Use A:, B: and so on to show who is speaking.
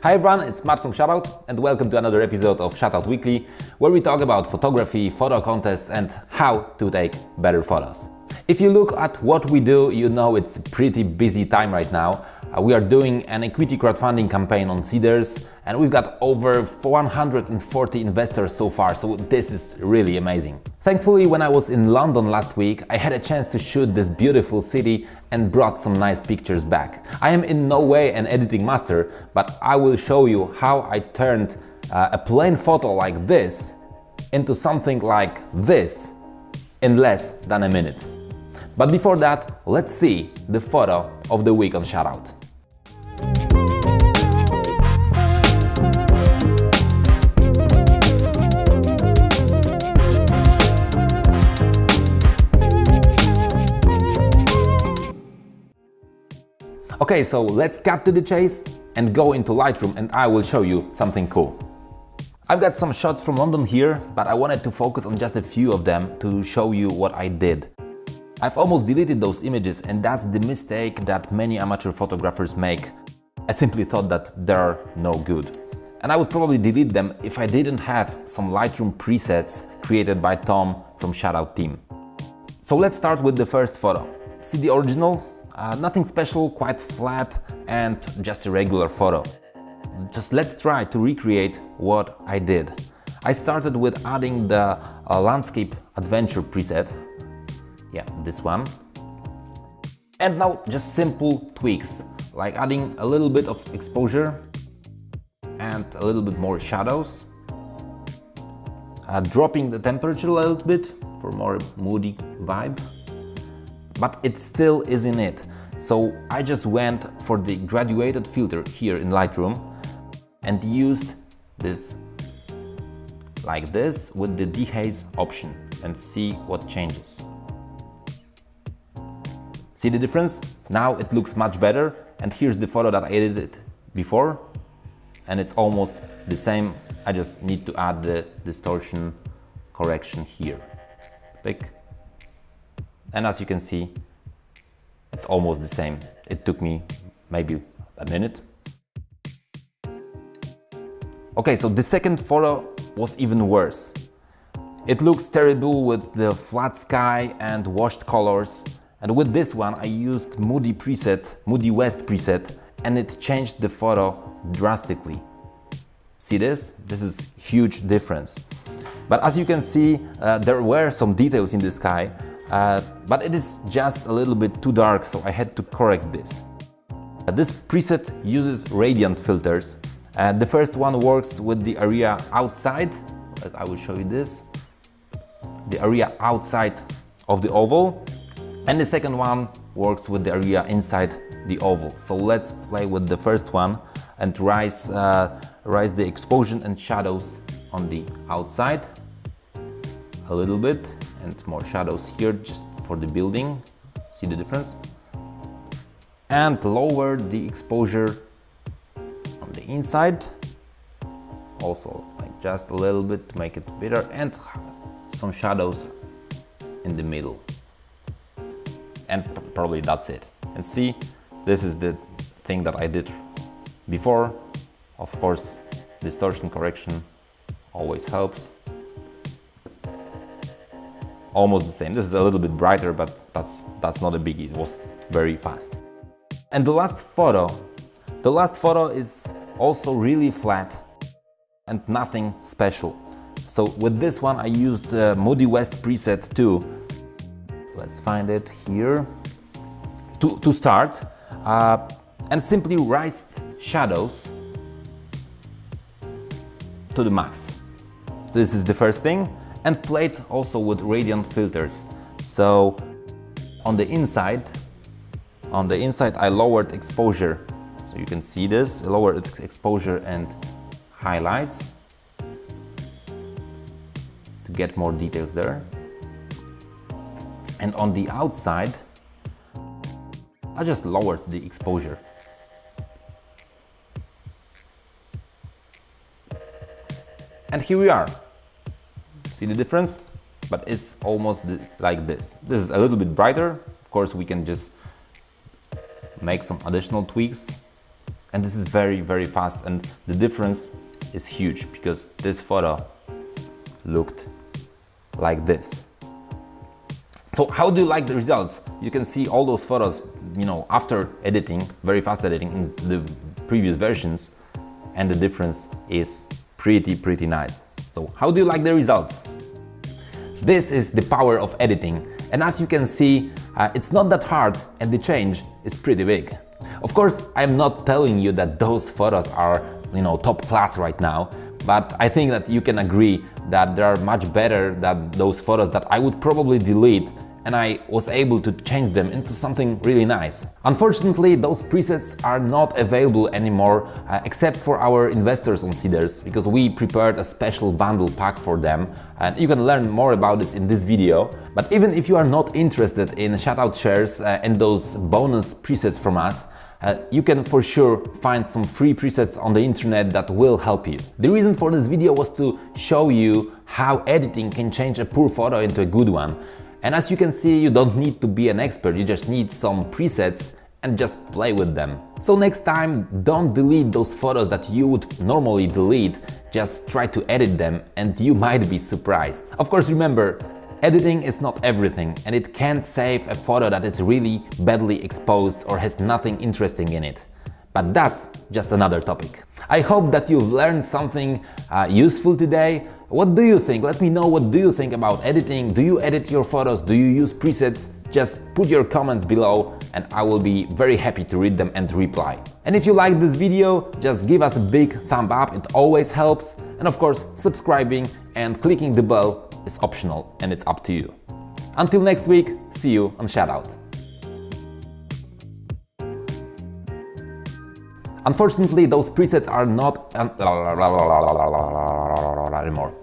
A: Hi everyone, it's Matt from Shuttout and welcome to another episode of Shuttout Weekly, where we talk about photography, photo contests and how to take better photos. If you look at what we do, you know it's a pretty busy time right now. We are doing an equity crowdfunding campaign on Seedrs and we've got over 140 investors so far, so this is really amazing. Thankfully, when I was in London last week, I had a chance to shoot this beautiful city and brought some nice pictures back. I am in no way an editing master, but I will show you how I turned a plain photo like this into something like this in less than a minute. But before that, let's see the photo of the week on Shuttout. Okay, so let's cut to the chase and go into Lightroom and I will show you something cool. I've got some shots from London here, but I wanted to focus on just a few of them to show you what I did. I've almost deleted those images and that's the mistake that many amateur photographers make. I simply thought that they're no good. And I would probably delete them if I didn't have some Lightroom presets created by Tom from Shuttout team. So let's start with the first photo. See the original? Nothing special, quite flat and just a regular photo. Just let's try to recreate what I did. I started with adding the landscape adventure preset. Yeah, this one. And now just simple tweaks, like adding a little bit of exposure and a little bit more shadows. Dropping the temperature a little bit for more moody vibe. But it still isn't it. So I just went for the graduated filter here in Lightroom and used this like this with the dehaze option and see what changes. See the difference? Now it looks much better and here's the photo that I edited before and it's almost the same. I just need to add the distortion correction here. Pick. And as you can see, it's almost the same. It took me maybe a minute. Okay, so the second photo was even worse. It looks terrible with the flat sky and washed colors. And with this one, I used Moody West preset, and it changed the photo drastically. See this? This is huge difference. But as you can see, there were some details in the sky, but it is just a little bit too dark, so I had to correct this. This preset uses radiant filters. The first one works with the area outside. I will show you this. The area outside of the oval. And the second one works with the area inside the oval. So let's play with the first one and raise the exposure and shadows on the outside a little bit. And more shadows here just for the building. See the difference? And lower the exposure on the inside. Also like just a little bit to make it better and some shadows in the middle. And probably that's it. And see, this is the thing that I did before. Of course, distortion correction always helps. Almost the same. This is a little bit brighter, but that's not a biggie. It was very fast. And the last photo is also really flat and nothing special. So with this one, I used the Moody West preset too. Let's find it here. To start, and simply raised shadows to the max. This is the first thing. And played also with radiant filters. So on the inside I lowered exposure. So you can see this, lowered exposure and highlights to get more details there. And on the outside, I just lowered the exposure. And here we are. See the difference? But it's almost like this. This is a little bit brighter. Of course, we can just make some additional tweaks and this is very, very fast, and the difference is huge because this photo looked like this. So how do you like the results? You can see all those photos, you know, after editing, very fast editing in the previous versions, and the difference is pretty nice. So how do you like the results? This is the power of editing, and as you can see, it's not that hard and the change is pretty big. Of course, I'm not telling you that those photos are, you know, top class right now, but I think that you can agree that they are much better than those photos that I would probably delete, and I was able to change them into something really nice. Unfortunately, those presets are not available anymore, except for our investors on Seeders, because we prepared a special bundle pack for them, and you can learn more about this in this video. But even if you are not interested in Shuttout shares and those bonus presets from us, you can for sure find some free presets on the internet that will help you. The reason for this video was to show you how editing can change a poor photo into a good one. And as you can see, you don't need to be an expert, you just need some presets and just play with them. So next time, don't delete those photos that you would normally delete, just try to edit them and you might be surprised. Of course, remember, editing is not everything, and it can't save a photo that is really badly exposed or has nothing interesting in it. But that's just another topic. I hope that you've learned something useful today. What do you think? Let me know, what do you think about editing? Do you edit your photos? Do you use presets? Just put your comments below and I will be very happy to read them and reply. And if you like this video, just give us a big thumb up, it always helps. And of course, subscribing and clicking the bell is optional and it's up to you. Until next week, see you on Shuttout. Unfortunately, those presets are not anymore.